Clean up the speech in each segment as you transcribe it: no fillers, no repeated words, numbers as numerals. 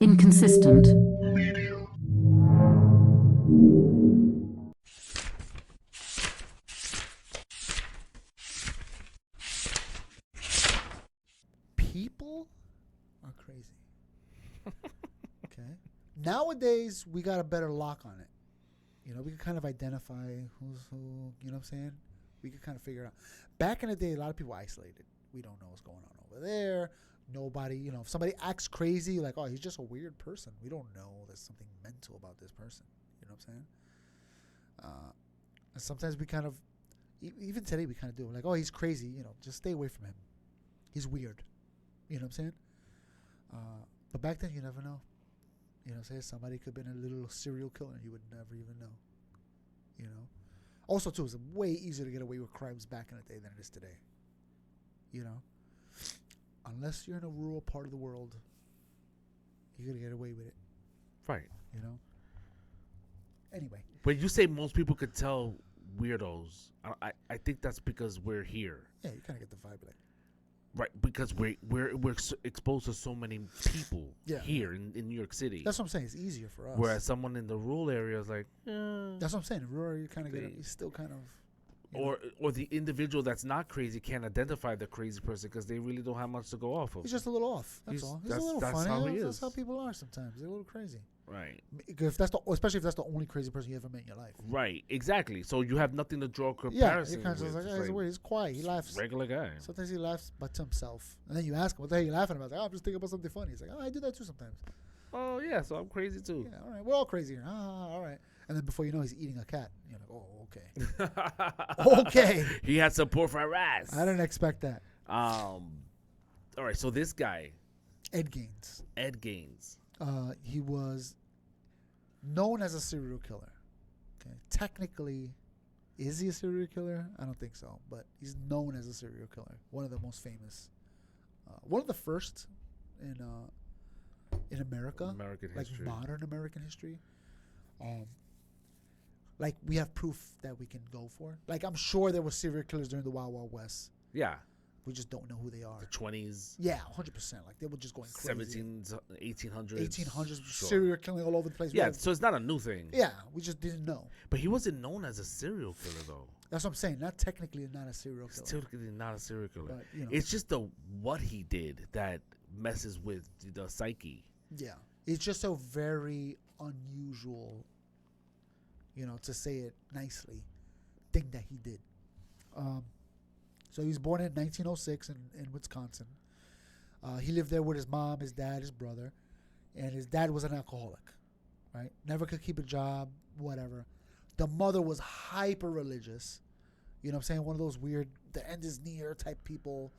Inconsistent. People are crazy. Okay. Nowadays, we got a better lock on it. You know, we can kind of identify who's who. You know what I'm saying? We can kind of figure it out. Back in the day, a lot of people isolated. We don't know what's going on over there. Nobody, you know, if somebody acts crazy, like, oh, he's just a weird person. We don't know there's something mental about this person. You know what I'm saying? And sometimes we kind of, even today, we kind of do. Like, oh, he's crazy. You know, just stay away from him. He's weird. You know what I'm saying? But back then, you never know. You know what I'm saying? Somebody could have been a little serial killer and you would never even know. You know? Also, too, it's way easier to get away with crimes back in the day than it is today. You know? Unless you're in a rural part of the world, you're going to get away with it. Right. You know? Anyway. When you say most people could tell weirdos, I think that's because we're here. Yeah, you kind of get the vibe like. Right, because we're exposed to so many people here in New York City. That's what I'm saying. It's easier for us. Whereas someone in the rural area is like, that's what I'm saying. In rural, you kind of get, you still kind of. Or the individual that's not crazy can't identify the crazy person because they really don't have much to go off of. He's just a little off. That's all. He's a little that's funny. How he is. That's how people are sometimes. They're a little crazy. Right. Especially if that's the only crazy person you ever met in your life. Right. Exactly. So you have nothing to draw comparison. Yeah. You're kind of like, oh, he's weird. He's quiet. He laughs. Regular guy. Sometimes he laughs but to himself. And then you ask him, what the hell are you laughing about? He's like, oh, I'm just thinking about something funny. He's like, oh, I do that too sometimes. Oh, yeah. So I'm crazy too. Yeah. All right. We're all crazy here. All right. And then before you know, he's eating a cat. You're like, oh, okay. Okay. He had support for our ass. I didn't expect that. All right. So this guy, Ed Gein. He was known as a serial killer. Okay. Technically, is he a serial killer? I don't think so. But he's known as a serial killer. One of the most famous. One of the first in America. American history. Like modern American history. Like, we have proof that we can go for. Like, I'm sure there were serial killers during the Wild Wild West. Yeah. We just don't know who they are. The 20s. Yeah, 100%. Like, they were just going crazy. 1800s. 1800s. Sure. Serial killing all over the place. Yeah, so it's not a new thing. Yeah, we just didn't know. But he wasn't known as a serial killer, though. That's what I'm saying. Not technically not a serial killer. Technically not a serial killer. But, you know. It's just what he did that messes with the psyche. Yeah. It's just a very unusual, you know, to say it nicely, thing that he did. So he was born in 1906 in Wisconsin. He lived there with his mom, his dad, his brother. And his dad was an alcoholic, right? Never could keep a job, whatever. The mother was hyper religious. You know what I'm saying? One of those weird, the end is near type people.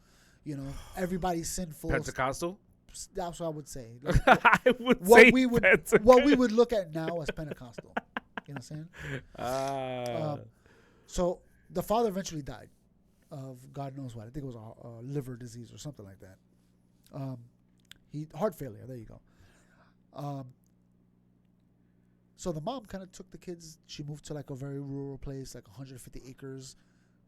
You know, everybody's sinful. Pentecostal? That's what I would say. Like, I would say what we would look at now as Pentecostal. You know what I'm saying? So the father eventually died of God knows what. I think it was a liver disease or something like that. Heart failure. There you go. So the mom kind of took the kids. She moved to like a very rural place, like 150 acres,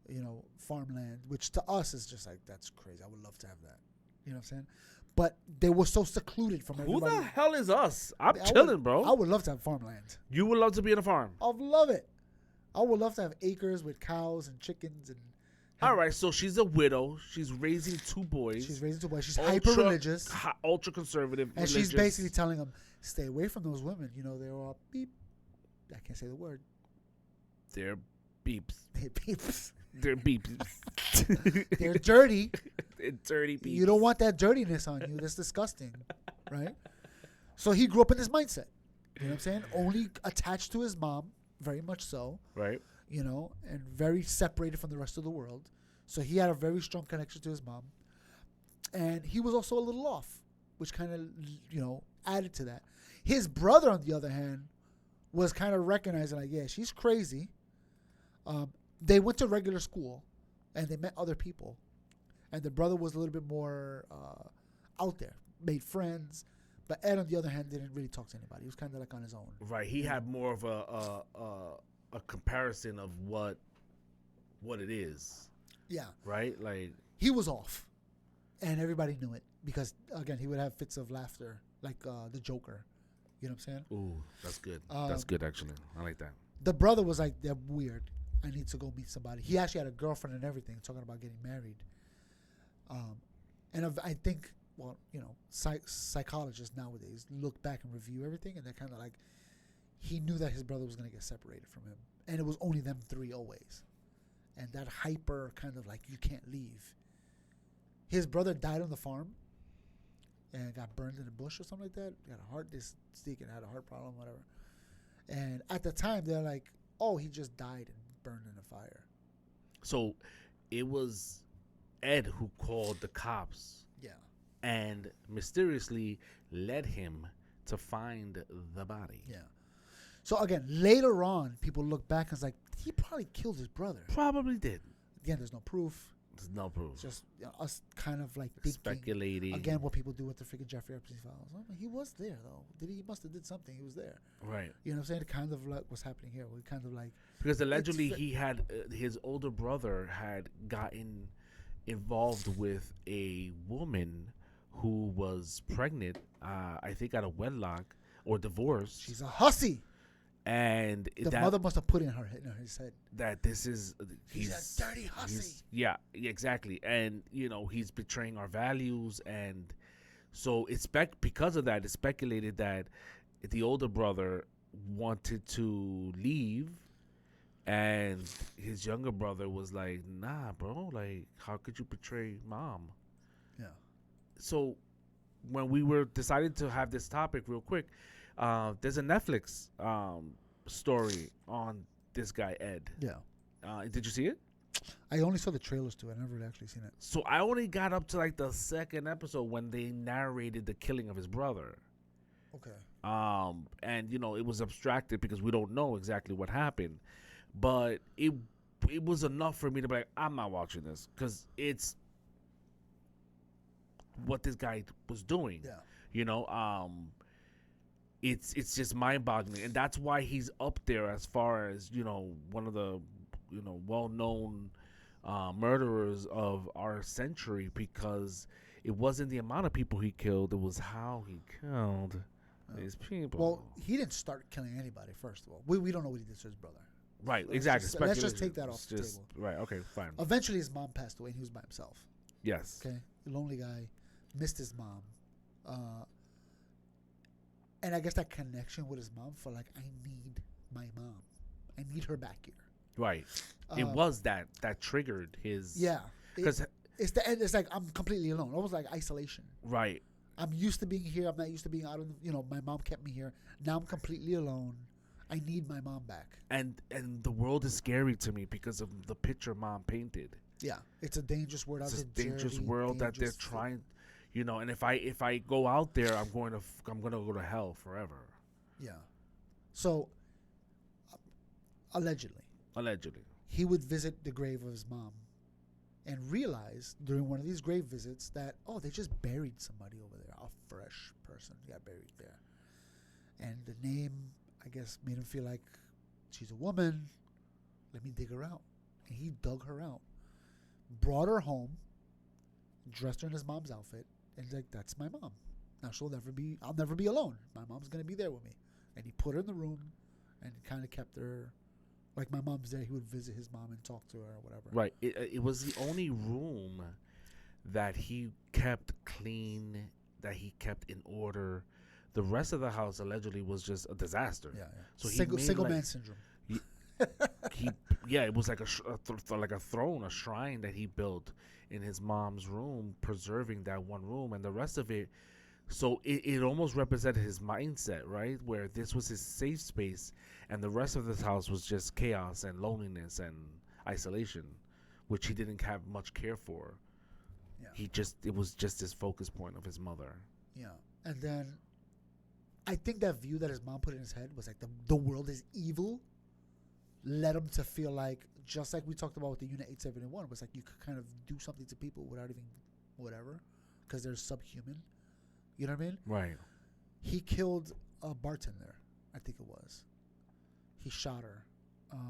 you know, farmland, which to us is just like, that's crazy. I would love to have that. You know what I'm saying? But they were so secluded from everybody. Who the hell is us? I'm chilling, bro. I would love to have farmland. You would love to be in a farm? I'd love it. I would love to have acres with cows and chickens. And all right, so she's a widow. She's raising two boys. She's hyper-religious. Ultra-conservative. And she's basically telling them, stay away from those women. You know, they're all beep. I can't say the word. They're beeps. They're beeps. They're beeps. They're dirty. They're dirty beeps. You don't want that dirtiness on you. That's disgusting, right? So he grew up in this mindset. You know what I'm saying? Only attached to his mom, very much so. Right. You know, and very separated from the rest of the world. So he had a very strong connection to his mom. And he was also a little off, which kind of, you know, added to that. His brother, on the other hand, was kind of recognizing, like, yeah, she's crazy. They went to regular school, and they met other people. And the brother was a little bit more out there, made friends. But Ed, on the other hand, didn't really talk to anybody. He was kind of like on his own. Right. He had more of a comparison of what it is. Yeah. Right? Like, he was off, and everybody knew it because, again, he would have fits of laughter, like the Joker. You know what I'm saying? Ooh, that's good. Um, That's good, actually. I like that. The brother was like, they're weird. I need to go meet somebody. He actually had a girlfriend and everything, talking about getting married. And I think, well, you know, psychologists nowadays look back and review everything, and they're kind of like, he knew that his brother was going to get separated from him. And it was only them three always. And that hyper kind of like, you can't leave. His brother died on the farm and got burned in a bush or something like that. Got a heart disease and had a heart problem, whatever. And at the time, they're like, oh, he just died and burned in a fire. So it was Ed who called the cops. Yeah. And mysteriously led him to find the body. Yeah. So again, later on, people look back and it's like, he probably killed his brother. Probably did. Again, there's no proof. There's no proof. It's just us kind of like thinking. Speculating. Again, what people do with the freaking Jeffrey Epstein files. I mean, he was there, though. He must have did something. He was there. Right. You know what I'm saying? It kind of like what's happening here. We kind of like. Because allegedly he had, his older brother had gotten involved with a woman who was pregnant, I think out of wedlock or divorced. She's a hussy. And the mother must have put in his head that this is he's a dirty hussy. Yeah, exactly. And you know, he's betraying our values, and so it's because of that, it's speculated that the older brother wanted to leave, and his younger brother was like, nah, bro, like, how could you betray mom? Yeah. So when we were decided to have this topic real quick, there's a Netflix story on this guy Ed. Yeah. Did you see it? I only saw the trailers to it. I never really actually seen it. So I only got up to like the second episode when they narrated the killing of his brother. Okay. And you know, it was abstracted because we don't know exactly what happened, but it was enough for me to be like, I'm not watching this because it's what this guy was doing. Yeah. You know, it's just mind-boggling, and that's why he's up there as far as, you know, one of the, you know, well-known murderers of our century, because it wasn't the amount of people he killed, it was how he killed these people. Well, he didn't start killing anybody, first of all. We don't know what he did to his brother. Right, exactly. Let's just take that off the table. Right, okay, fine. Eventually his mom passed away and he was by himself. Yes. Okay, lonely guy, missed his mom. And I guess that connection with his mom for like, I need my mom. I need her back here. Right. It was that triggered his... Yeah. Because it's the end. It's like I'm completely alone. Almost like isolation. Right. I'm used to being here. I'm not used to being out of, you know, my mom kept me here. Now I'm completely alone. I need my mom back. And the world is scary to me because of the picture mom painted. Yeah. It's a dangerous world. It's a dangerous world that they're trying... You know, and if I go out there, I'm going to go to hell forever. Yeah. So, allegedly, he would visit the grave of his mom, and realize during one of these grave visits that, oh, they just buried somebody over there, a fresh person got buried there, and the name, I guess, made him feel like she's a woman. Let me dig her out, and he dug her out, brought her home, dressed her in his mom's outfit. And he's like, that's my mom. Now I'll never be alone. My mom's going to be there with me. And he put her in the room and kind of kept her, like my mom's there. He would visit his mom and talk to her or whatever. Right. It was the only room that he kept clean, that he kept in order. The rest of the house allegedly was just a disaster. Yeah. So single man syndrome. It was like a throne, a shrine that he built in his mom's room, preserving that one room, and the rest of it. So it almost represented his mindset, right? Where this was his safe space, and the rest of this house was just chaos and loneliness and isolation, which he didn't have much care for. Yeah. It was just his focus point of his mother. Yeah. And then I think that view that his mom put in his head was like the world is evil, led him to feel like, just like we talked about with the Unit 871, was like you could kind of do something to people without even whatever, because they're subhuman. You know what I mean? Right. He killed a bartender, I think it was. He shot her.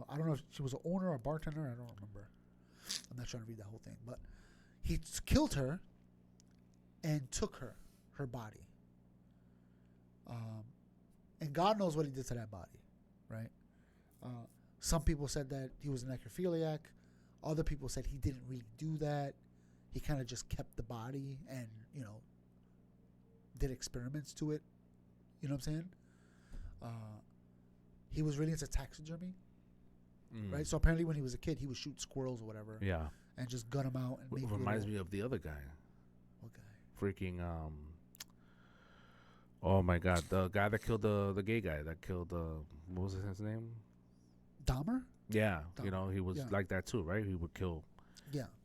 I don't know if she was an owner or a bartender. I don't remember. I'm not trying to read that whole thing. But he killed her and took her body. And God knows what he did to that body, right? Some people said that he was a necrophiliac. Other people said he didn't really do that. He kind of just kept the body and, did experiments to it. You know what I'm saying? He was really into taxidermy, right? So apparently when he was a kid, he would shoot squirrels or whatever. Yeah. And just gut them out. And Reminds me of the other guy. What guy? Freaking, oh my God. The guy that killed the gay guy that killed, what was his name? Dahmer? Yeah. Dahmer. He was like that too, right? He would kill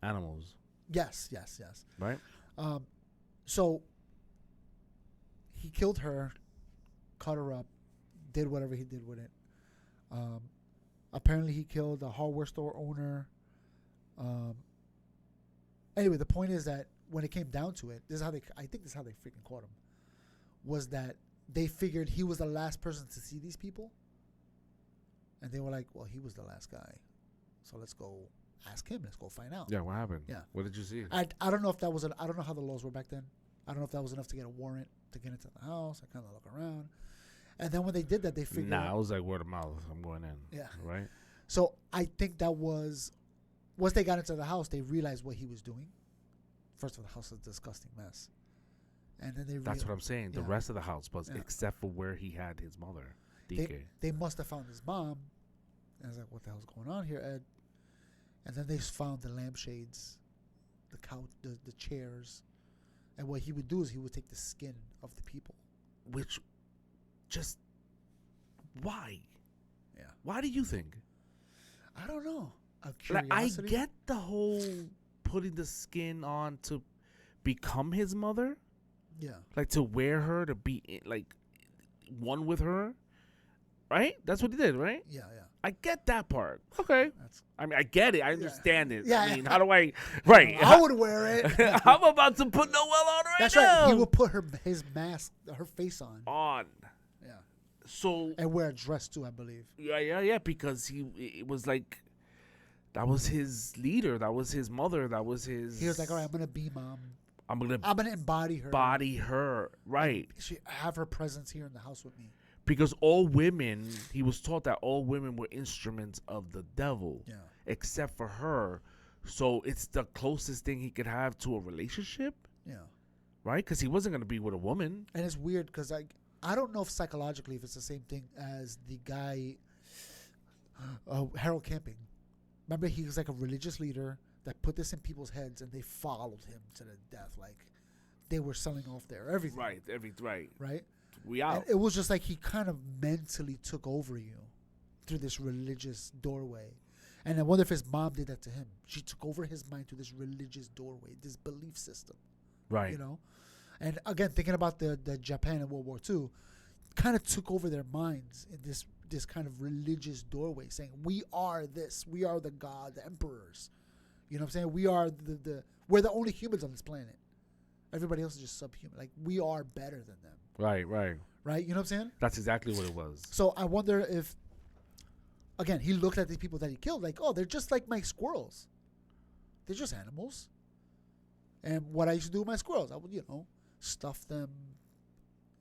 animals. Yes. Right? So he killed her, cut her up, did whatever he did with it. Apparently he killed a hardware store owner. Anyway, the point is that when it came down to it, I think this is how they freaking caught him, was that they figured he was the last person to see these people. And they were like, well, he was the last guy. So let's go ask him. Let's go find out. Yeah, what happened? Yeah. What did you see? I don't know if that was I don't know how the laws were back then. I don't know if that was enough to get a warrant to get into the house. I kind of look around. And then when they did that, they figured I was like word of mouth. I'm going in. Yeah. Right? So I think that was, once they got into the house, they realized what he was doing. First of all, the house is a disgusting mess. And then that's what I'm saying. The rest of the house was, except for where he had his mother, DK. They must have found his mom. And I was like, what the hell's going on here, Ed? And then they found the lampshades, the couch, the chairs. And what he would do is he would take the skin of the people. Which, just, why? Yeah. Why do you think? I don't know. Like, I get the whole putting the skin on to become his mother. Yeah. Like, to wear her, to be, like, one with her. Right? That's what he did, right? Yeah. I get that part. Okay. I mean, I get it. I understand it. Yeah. I mean, how do I... Right. I would wear it. I'm about to put Noelle on right That's now. That's right. He would put his mask, her face on. Yeah. So... And wear a dress, too, I believe. Yeah. Because it was like... That was his leader. That was his mother. That was his... He was like, all right, I'm going to be mom. I'm going to embody her. Body her. Right. She have her presence here in the house with me. Because all women, he was taught that all women were instruments of the devil. Yeah. Except for her. So it's the closest thing he could have to a relationship. Yeah. Right? Because he wasn't going to be with a woman. And it's weird because I don't know if psychologically if it's the same thing as the guy, Harold Camping. Remember, he was like a religious leader that put this in people's heads and they followed him to the death. Like they were selling off their everything. Right. Right? We out. And it was just like he kind of mentally took over you through this religious doorway. And I wonder if his mom did that to him. She took over his mind through this religious doorway, this belief system. Right. You know? And again, thinking about the Japan in World War II, kind of took over their minds in this kind of religious doorway, saying, we are this. We are the God, the emperors. You know what I'm saying? We are we're the only humans on this planet. Everybody else is just subhuman. Like, we are better than them. Right. Right? You know what I'm saying? That's exactly what it was. So I wonder if, again, he looked at these people that he killed like, oh, they're just like my squirrels. They're just animals. And what I used to do with my squirrels, I would, stuff them,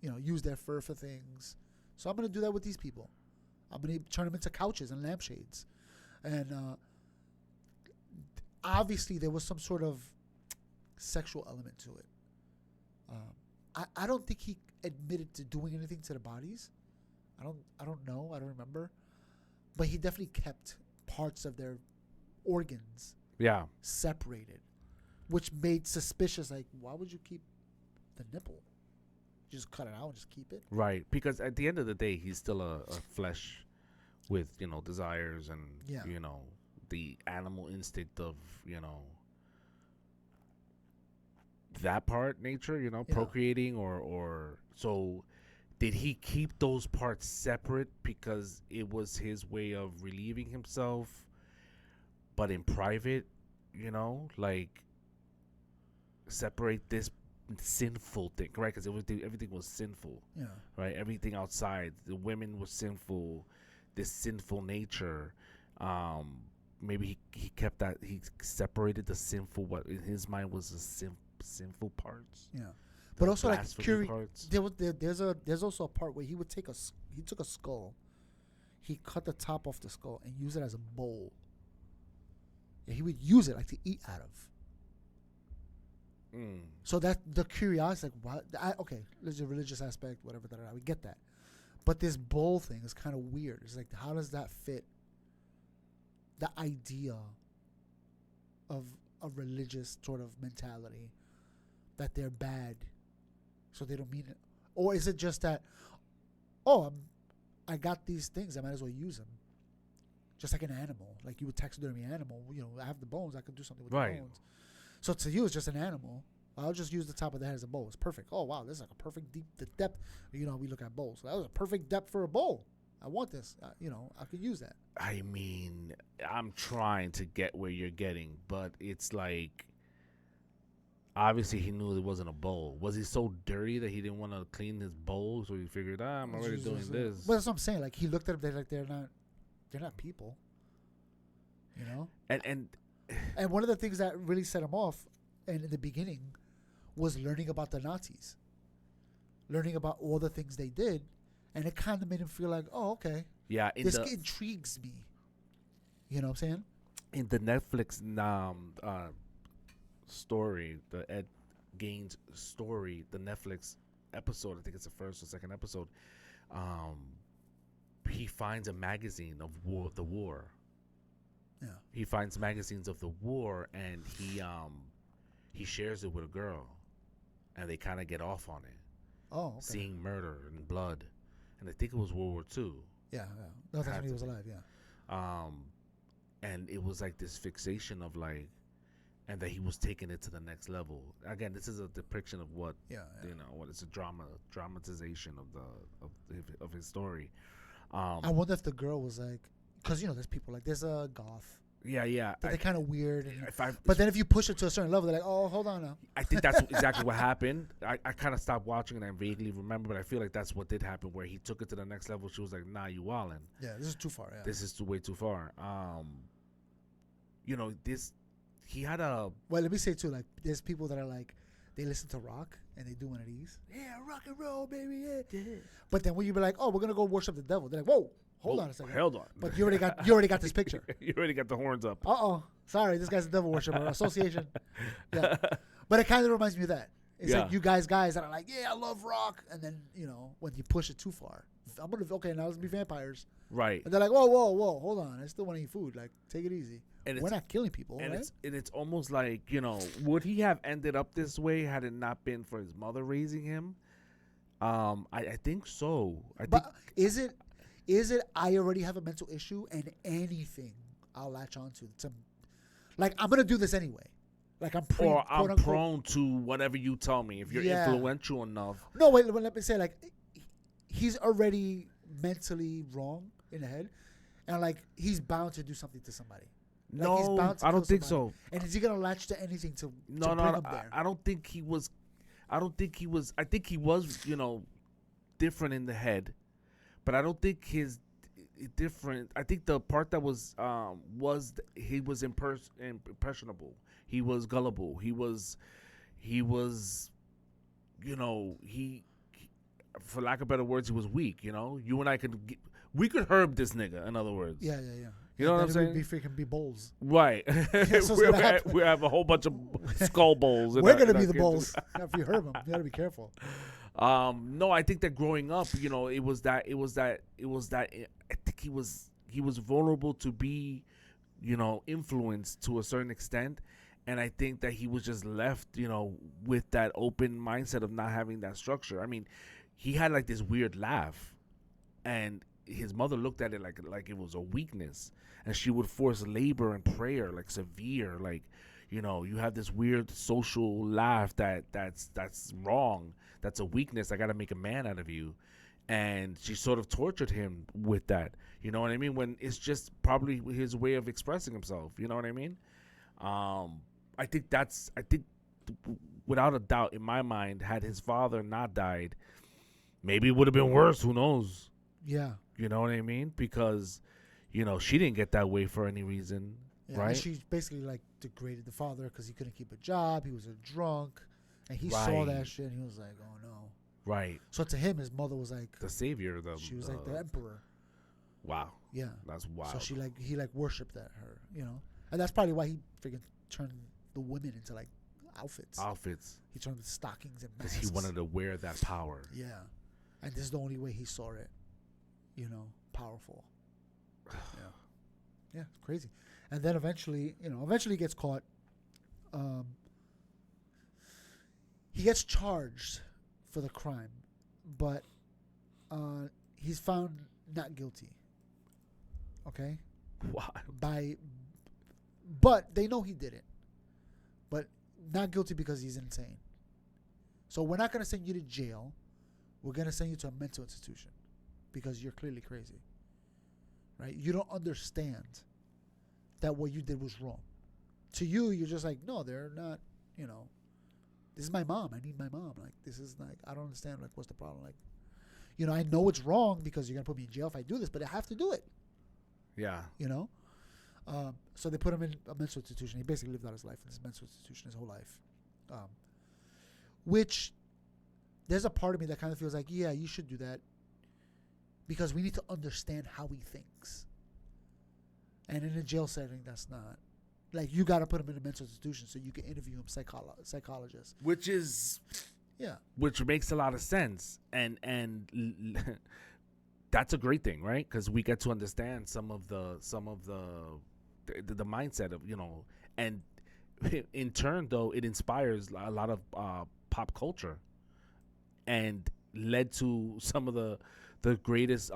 use their fur for things. So I'm going to do that with these people. I'm going to turn them into couches and lampshades. And obviously there was some sort of sexual element to it. I don't think he admitted to doing anything to the bodies. I don't know. I don't remember. But he definitely kept parts of their organs separated, which made suspicious. Like, why would you keep the nipple? Just cut it out and just keep it? Right. Because at the end of the day, he's still a flesh with, desires and, the animal instinct of, that part nature, procreating or so did he keep those parts separate because it was his way of relieving himself, but in private, like separate this sinful thing, right? Because everything was sinful, right? Everything outside, the women were sinful, this sinful nature. Maybe he kept that, he separated the sinful, what in his mind was the sinful parts. Yeah. But also like blasphemy parts. there's also a part where he took a skull, he cut the top off the skull and used it as a bowl. Yeah, he would use it like to eat out of. So that the curiosity, like, what? Okay, there's a religious aspect, whatever. We get that, but this bowl thing is kind of weird. It's like, how does that fit the idea of a religious sort of mentality that they're bad, so they don't mean it? Or is it just that, I got these things, I might as well use them, just like an animal, like you would taxidermy an animal. I have the bones, I could do something with the bones. So to you, it's just an animal. I'll just use the top of the head as a bowl. It's perfect. Oh wow, this is like a perfect the depth. We look at bowls. That was a perfect depth for a bowl. I want this. I could use that. I mean, I'm trying to get where you're getting, but it's like, obviously he knew it wasn't a bowl. Was he so dirty that he didn't want to clean his bowl? So he figured, I'm already doing this. But that's what I'm saying. Like, he looked at them, they're not people. And one of the things that really set him off, and in the beginning, was learning about the Nazis, learning about all the things they did, and it kind of made him feel like, oh, okay, yeah, this intrigues me. You know what I'm saying? In the Netflix story, the Ed Gein story, the Netflix episode, I think it's the first or second episode, he finds a magazine of the war. Yeah. He finds magazines of the war, and he shares it with a girl, and they kind of get off on it. Oh, okay. Seeing murder and blood, and I think it was World War II. Yeah. No, that's when he was alive. Yeah. And it was like this fixation of like, and that he was taking it to the next level. Again, this is a depiction of what what is a dramatization of his story. I wonder if the girl was like, because there's people like, there's a goth. Yeah. They're kind of weird. But then if you push it to a certain level, they're like, oh, hold on now. I think that's exactly what happened. I kind of stopped watching and I vaguely remember, but I feel like that's what did happen, where he took it to the next level. She was like, nah, you wildin'. Yeah, this is too far. Yeah. This is way too far. He had a... Well, let me say, too, like, there's people that are like, they listen to rock and they do one of these. Yeah, rock and roll, baby, yeah. But then when you be like, oh, we're going to go worship the devil, they're like, whoa. Hold on a second. Hold on. But you already got this picture. You already got the horns up. Sorry, this guy's a devil worshiper. Association. Yeah. But it kind of reminds me of that. It's like you guys that are like, yeah, I love rock. And then, when you push it too far, now let's be vampires. Right. And they're like, whoa, hold on. I still want to eat food. Like, take it easy. And we're not killing people, and right? It's almost like, would he have ended up this way had it not been for his mother raising him? I think so. But is it I already have a mental issue and anything I'll latch on to like, I'm going to do this anyway. Like, I'm prone to whatever you tell me if you're influential enough. No, wait, let me say, like, he's already mentally wrong in the head, and like, he's bound to do something to somebody. Like, no, I don't think so. And is he going to latch to anything to bring him there? I don't think he was. I think he was, different in the head. But I don't think his different. I think the part that was he was impressionable. He was gullible. He was, for lack of better words, he was weak. You and I we could herb this nigga. In other words. Yeah. You know what I'm saying? We'd freaking be bowls. Right. We have a whole bunch of skull bowls. We're gonna be the bowls if you herb them. You gotta be careful. No, I think that growing up, it was that. I think he was vulnerable to be, influenced to a certain extent, and I think that he was just left, with that open mindset of not having that structure. I mean, he had like this weird laugh, and his mother looked at it like it was a weakness, and she would force labor and prayer, like severe, like, you have this weird social laugh that's wrong. That's a weakness. I got to make a man out of you. And she sort of tortured him with that. You know what I mean? When it's just probably his way of expressing himself. You know what I mean? I think without a doubt, in my mind, had his father not died, maybe it would have been worse. Who knows? Yeah. You know what I mean? Because, she didn't get that way for any reason. Yeah, right? She basically like degraded the father because he couldn't keep a job. He was a drunk. And he saw that shit, and he was like, "Oh no!" Right. So to him, his mother was like the savior. She was like the emperor. Wow. Yeah. That's wild. So he worshipped that her, you know, and that's probably why he freaking turned the women into like outfits. He turned the stockings and masks. Because he wanted to wear that power. Yeah, and this is the only way he saw it. You know, powerful. Yeah, it's crazy. And then eventually he gets caught. He gets charged for the crime, but he's found not guilty. Okay? What? But they know he did it. But not guilty because he's insane. So we're not going to send you to jail. We're going to send you to a mental institution because you're clearly crazy. Right? You don't understand that what you did was wrong. To you, you're just like, no, they're not, you know, this is my mom. I need my mom. Like, this is like, I don't understand. Like, what's the problem? Like, you know, I know it's wrong because you're going to put me in jail if I do this, but I have to do it. Yeah. You know? So they put him in a mental institution. He basically lived out his life in this mental institution his whole life. Which, there's a part of me that kind of feels like, yeah, you should do that because we need to understand how he thinks. And in a jail setting, that's not. Like, you got to put him in a mental institution so you can interview him, psychologist. Which is... Yeah. Which makes a lot of sense. And that's a great thing, right? Because we get to understand some of the mindset of, you know, and in turn, though, it inspires a lot of pop culture and led to some of the greatest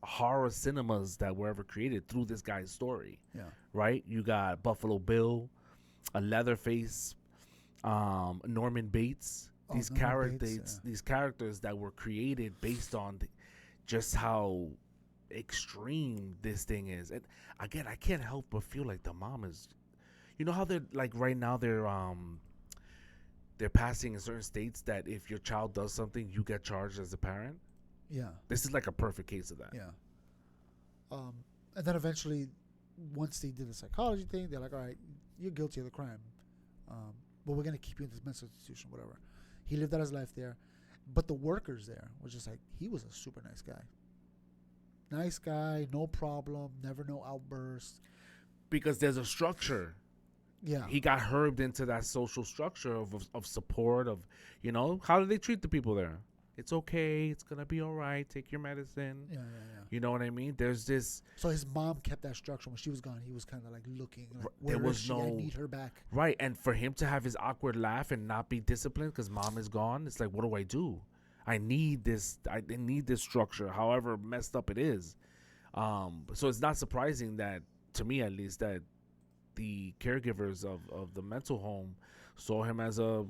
horror cinemas that were ever created through this guy's story. Yeah. Right? You got Buffalo Bill, a Leatherface, Norman Bates. These characters that were created based on just how extreme this thing is. And again, I can't help but feel like the mom is, you know how they're like right now they're passing in certain states that if your child does something, you get charged as a parent. Yeah. This is like a perfect case of that. Yeah. And then eventually, once they did the psychology thing, they're like, all right, you're guilty of the crime. But we're going to keep you in this mental institution, whatever. He lived out his life there. But the workers there were just like, he was a super nice guy. Nice guy, no problem, never no outbursts. Because there's a structure. Yeah. He got herbed into that social structure of support, of, you know, how do they treat the people there? It's okay. It's going to be all right. Take your medicine. Yeah. You know what I mean? There's this. So his mom kept that structure. When she was gone, he was kind of like looking. Like, there was no. I need her back. Right. And for him to have his awkward laugh and not be disciplined because mom is gone, it's like, what do I do? I need this. I need this structure, however messed up it is. So it's not surprising that, to me at least, that the caregivers of the mental home saw him as a.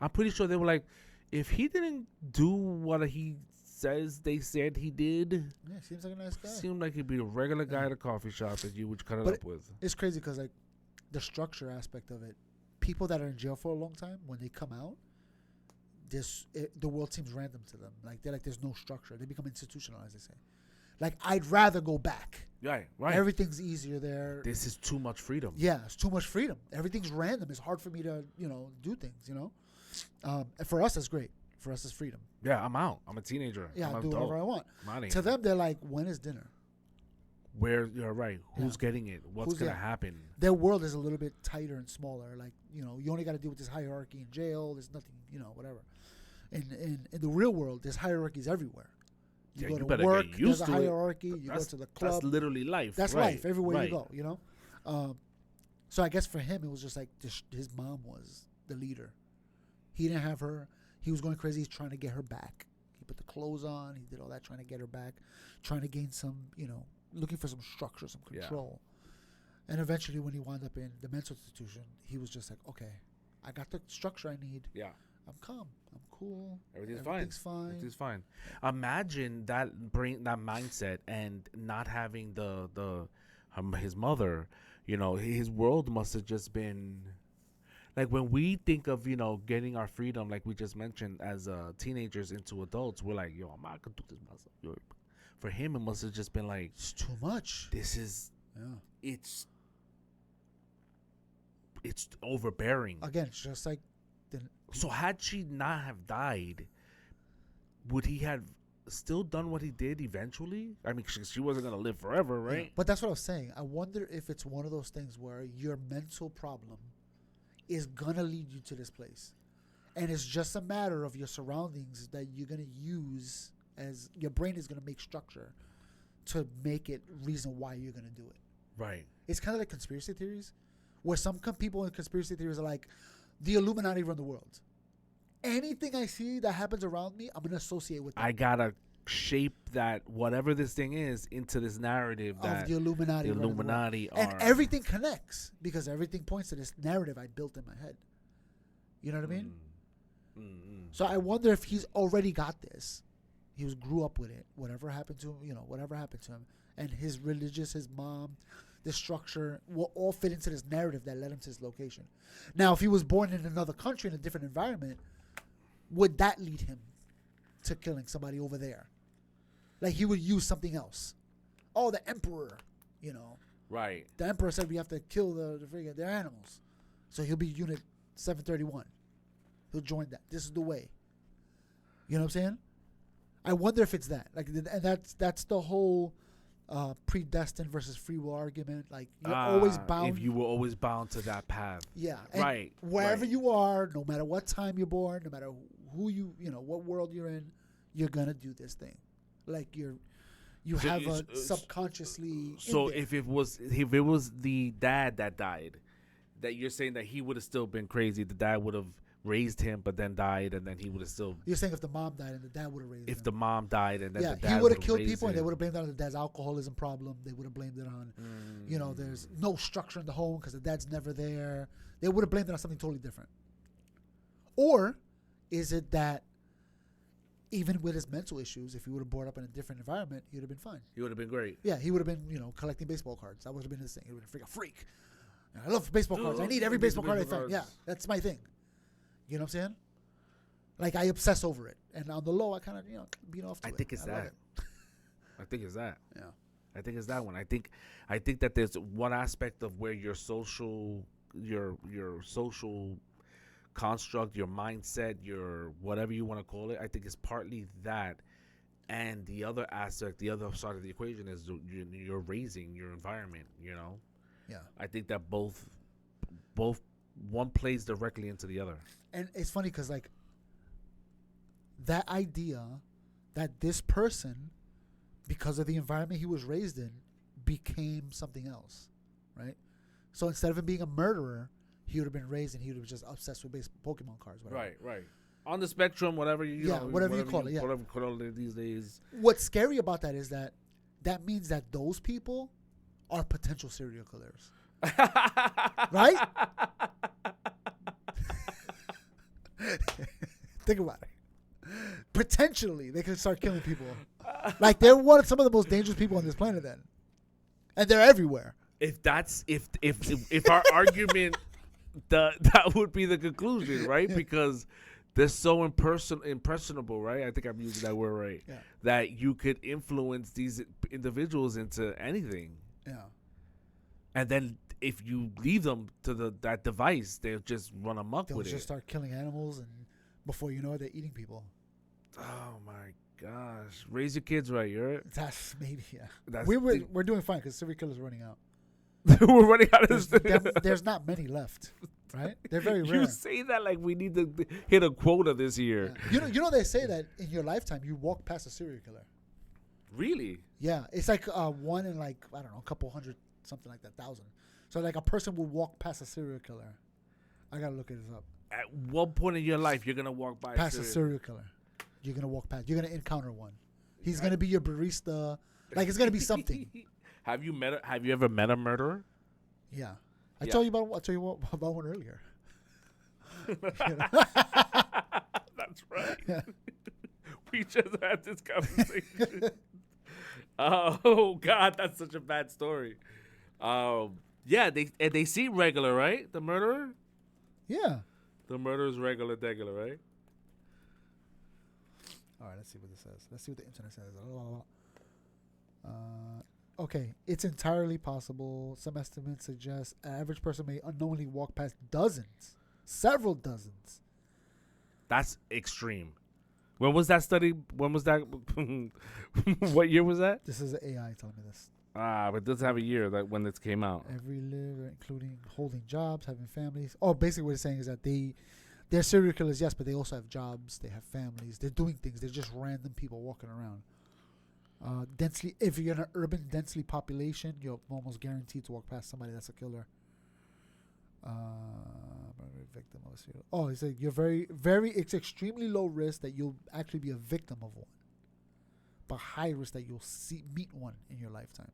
I'm pretty sure they were like, if he didn't do what he says they said he did, yeah, seems like a nice guy. Seemed like he'd be a regular guy at a coffee shop that you would cut it up with. It's crazy because like the structure aspect of it, people that are in jail for a long time, when they come out, the world seems random to them. Like they're like, there's no structure. They become institutionalized. They say, like, I'd rather go back. Right. Everything's easier there. This is too much freedom. Yeah, it's too much freedom. Everything's random. It's hard for me to, do things. And for us, that's great. For us, it's freedom. Yeah, I'm out. I'm a teenager. Yeah, I'm I'll do whatever I want. Money. To them, they're like, when is dinner? Where you're right. Who's getting it? What's going to happen? Their world is a little bit tighter and smaller. Like, you only got to deal with this hierarchy in jail. There's nothing, whatever. In the real world, there's hierarchies everywhere. You go to work, there's a hierarchy. You go to the club. That's literally life. That's life everywhere you go, So I guess for him, it was just like his mom was the leader. He didn't have her. He was going crazy. He's trying to get her back. He put the clothes on. He did all that, trying to get her back, trying to gain some, looking for some structure, some control. Yeah. And eventually, when he wound up in the mental institution, he was just like, okay, I got the structure I need. Yeah. I'm calm. I'm cool. Everything's fine. Imagine that mindset and not having his mother. His world must have just been like when we think of getting our freedom, like we just mentioned, as teenagers into adults. We're like, yo, I'm not gonna do this myself. For him, it must have just been like, it's too much. This is it's overbearing. Again, it's just like Then So had she not have died, would he have still done what he did eventually? I mean, she wasn't gonna live forever, right? yeah. But that's what I was saying. I wonder if it's one of those things where your mental problem is gonna lead you to this place, and it's just a matter of your surroundings that you're gonna use as your brain is gonna make structure to make it reason why you're gonna do it. Right. It's kind of like conspiracy theories, where some people in conspiracy theories are like, the Illuminati run the world. Anything I see that happens around me, I'm gonna associate with them. I gotta shape that whatever this thing is into this narrative that of the Illuminati. the Illuminati are. And everything connects because everything points to this narrative I built in my head. You know what I mean? So I wonder if he's already got this. He grew up with it. Whatever happened to him, whatever happened to him, and his religious, his mom, the structure will all fit into this narrative that led him to his location. Now, if he was born in another country in a different environment, would that lead him to killing somebody over there? Like he would use something else. Oh, the emperor, Right. The emperor said we have to kill their animals, so he'll be Unit 731. He'll join that. This is the way. You know what I'm saying? I wonder if it's that. Like, and that's the whole predestined versus free will argument. Like you're always bound. If you were always bound to that path. Yeah. And right. Wherever you are, no matter what time you're born, no matter who what world you're in, you're gonna do this thing. Like you have a subconsciously. So if it was the dad that died, that you're saying that he would have still been crazy. The dad would have raised him, but then died, and then he would have still. You're saying if the mom died and the dad would have raised him. If the mom died and then the dad he would have killed people, him. and they would have blamed it on the dad's alcoholism problem. They would have blamed it on, there's no structure in the home because the dad's never there. They would have blamed it on something totally different. Or is it that even with his mental issues, if he would have brought up in a different environment, he would have been fine. He would have been great. Yeah, he would have been, collecting baseball cards. That would have been his thing. He would have been a freak. I love baseball cards. I need every baseball card I find. Yeah, that's my thing. You know what I'm saying? Like, I obsess over it. And on the low, I kind of, beat off to it. I think it's that. I think it's that. Yeah. I think it's that one. I think that there's one aspect of where your social construct, your mindset, your whatever you want to call it, I think it's partly that. And the other aspect, the other side of the equation is you're raising your environment, Yeah. I think that both one plays directly into the other. And it's funny because, like, that idea that this person, because of the environment he was raised in, became something else, right? So instead of him being a murderer, he would have been raised and he would have just obsessed with Pokemon cards. Whatever. Right. On the spectrum, whatever whatever you call it. Yeah. Whatever you call it these days. What's scary about that is that means that those people are potential serial killers. Right? Think about it. Potentially, they could start killing people. Like, they're some of the most dangerous people on this planet then. And they're everywhere. If our argument, that would be the conclusion, right? Yeah. Because they're so impressionable, right? I think I'm using that word right. Yeah. That you could influence these individuals into anything. Yeah. And then if you leave them to that device, they'll just run amok with it. They'll just start killing animals, and before you know it, they're eating people. Oh my gosh! Raise your kids right. That's maybe we're doing fine because serial killers are running out. We're running out of this. There's not many left, right? They're very rare. You say that like we need to hit a quota this year. Yeah. You know they say that in your lifetime you walk past a serial killer. Really? Yeah, it's like one in, like, I don't know, a couple hundred, something like that, 1,000. So like a person would walk past a serial killer. I gotta look it up. At what point in your life you're gonna walk past a serial killer? You're gonna walk past. You're gonna encounter one. He's gonna be your barista. Like, it's gonna be something. Have you ever met a murderer? Yeah, I told you about one earlier. That's right. Yeah. We just had this conversation. Oh God, that's such a bad story. Yeah, they seem regular, right? The murderer. Yeah. The murderer's regular, right? All right, let's see what this says. Let's see what the internet says. Okay, it's entirely possible. Some estimates suggest an average person may unknowingly walk past several dozens That's extreme. When was that study? When was that? What year was that? This is AI telling me this. But it doesn't have a year that when this came out. Every live, including holding jobs, having families. Oh, basically what it's saying is that they're serial killers, yes, but they also have jobs. They have families. They're doing things. They're just random people walking around. If you're in an urban, densely population, you're almost guaranteed to walk past somebody that's a killer. Victim of a serial. Oh, he said you're it's extremely low risk that you'll actually be a victim of one, but high risk that you'll meet one in your lifetime.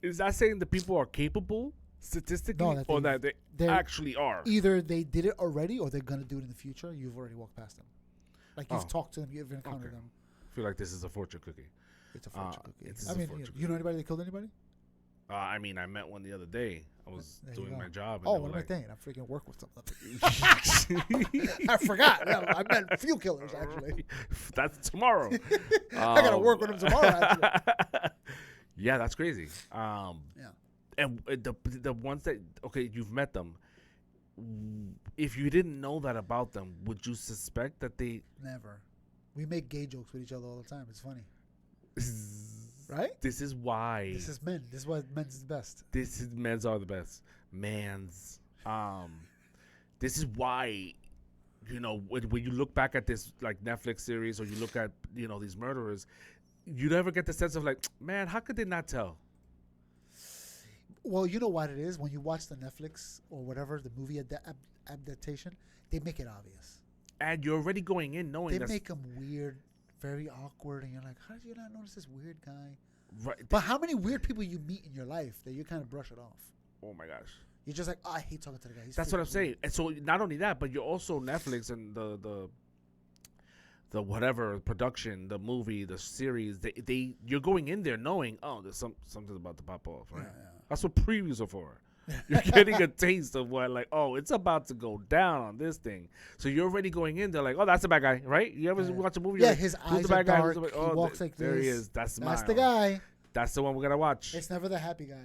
Is that saying the people are capable statistically, or that they actually are? Either they did it already, or they're gonna do it in the future. You've already walked past them, like you've talked to them, you've encountered them. I feel like this is a fortune cookie. It's a fortune cookie. You know anybody that killed anybody? I met one the other day. I was doing my job. And what am I thinking? I freaking work with something. I forgot. No, I meant few killers, actually. That's tomorrow. I got to work with them tomorrow, actually. Yeah, that's crazy. And the ones that, okay, you've met them. If you didn't know that about them, would you suspect that they... Never. We make gay jokes with each other all the time. It's funny. Right? This is why. This is men. This is why men's is the best. Men's are the best. Man's. This is why, when you look back at this like Netflix series, or you look at these murderers, you never get the sense of like, man, how could they not tell? Well, you know what it is when you watch the Netflix or whatever the movie adaptation, they make it obvious. And you're already going in knowing they make them weird. Very awkward, and you're like, how did you not notice this weird guy? Right. But how many weird people you meet in your life that you kind of brush it off? Oh my gosh. You're just like, I hate talking to the guy. That's what I'm saying. And so not only that, but you're also Netflix and the whatever production, the movie, the series. You're going in there knowing, there's something's about to pop off, right? Yeah. That's what previews are for. You're getting a taste of what, like, it's about to go down on this thing. So you're already going in there like, that's the bad guy, right? You ever watch a movie? Yeah, like, his eyes are dark. He walks like this. There he is. That's the guy. That's the one we're going to watch. It's never the happy guy.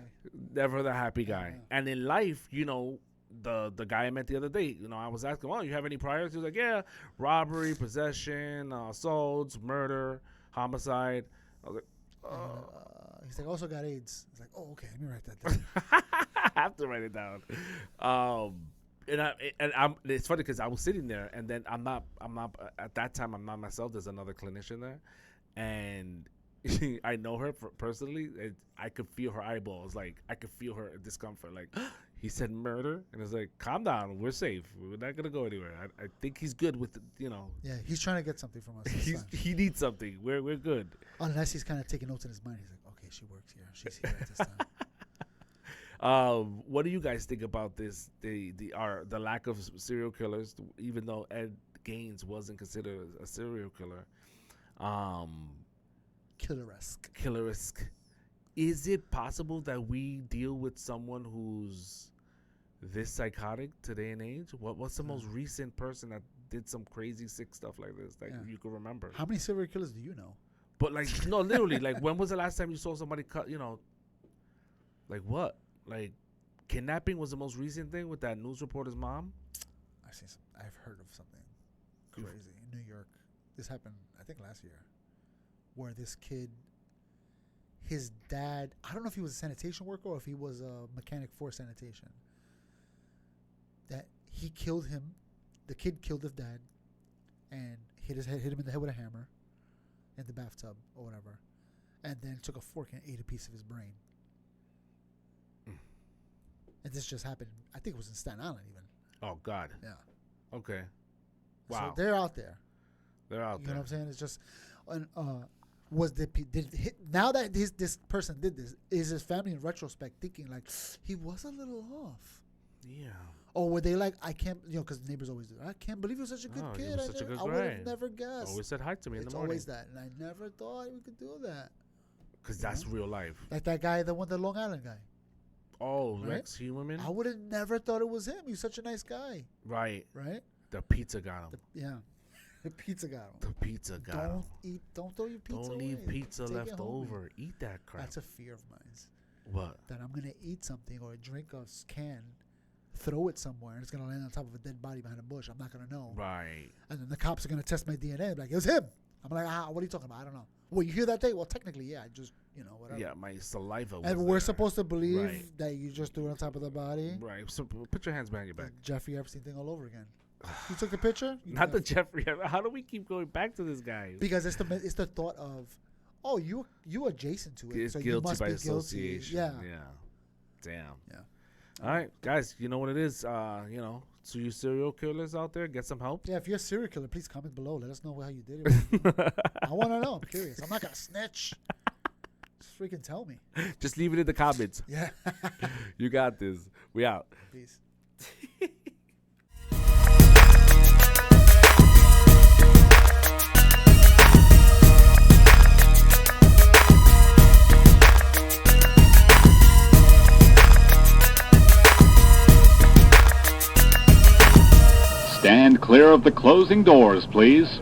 Never the happy guy. Yeah. And in life, the guy I met the other day, I was asking, you have any priors? He was like, yeah, robbery, possession, assaults, murder, homicide. I was like, he's like, also got AIDS. He's like, okay, let me write that down. I have to write it down. It's funny because I was sitting there, and then I'm not at that time. I'm not myself. There's another clinician there, and I know her personally. I could feel her eyeballs. Like I could feel her discomfort. Like he said murder, and it's like, calm down. We're safe. We're not gonna go anywhere. I think he's good with Yeah, he's trying to get something from us. He needs something. We're good. Unless he's kind of taking notes in his mind. He's like, okay, she works here. She's here at this time. What do you guys think about this? The lack of serial killers, even though Ed Gein wasn't considered a serial killer. Killeresque. Is it possible that we deal with someone who's this psychotic today and age? What's the most recent person that did some crazy sick stuff like this that you can remember? How many serial killers do you know? But like, no, literally, like, when was the last time you saw somebody cut? Like what? Like, kidnapping was the most recent thing with that news reporter's mom. I've heard of something crazy in New York. This happened, I think, last year, where this kid, his dad, I don't know if he was a sanitation worker or if he was a mechanic for sanitation. That he killed him. The kid killed his dad, and hit him in the head with a hammer, in the bathtub or whatever, and then took a fork and ate a piece of his brain. And this just happened. I think it was in Staten Island, even. Oh God. Yeah. Okay. Wow. So they're out there. You know what I'm saying? It's just, now that this person did this, is his family in retrospect thinking like he was a little off? Yeah. Or were they like, I can't, because neighbors always do. I can't believe he was such a good kid. I would have never guessed. Always said hi to me in the morning. It's always that, and I never thought we could do that. Because that's real life. Like that guy, the Long Island guy. Oh, right? Rex Human? I would have never thought it was him. He's such a nice guy. Right. Right? The pizza got him. The pizza got him. The pizza got him. Don't throw your pizza away. Don't leave pizza left over. Eat that crap. That's a fear of mine. What? That I'm going to eat something or drink a can throw it somewhere and it's gonna land on top of a dead body behind a bush. I'm not gonna know. Right. And then the cops are gonna test my DNA. Like, it was him. I'm like, what are you talking about? I don't know. Well, you hear that day? Well, technically, yeah. I just, whatever. Yeah, my saliva. And was we're there. supposed to believe Right. that you just threw it on top of the body. Right. So put your hands behind your back. Jeffrey Epstein thing all over again. You took the picture? Not the Jeffrey. How do we keep going back to this guy? Because it's the thought of, oh, you adjacent to it, It's so you guilty must by be guilty. association. Yeah. Damn. Yeah. All right, guys. You know what it is. So you serial killers out there, get some help. Yeah, if you're a serial killer, please comment below. Let us know how you did it. I want to know. I'm curious. I'm not gonna snitch. Just freaking tell me. Just leave it in the comments. Yeah. You got this. We out. Peace. Stand clear of the closing doors, please.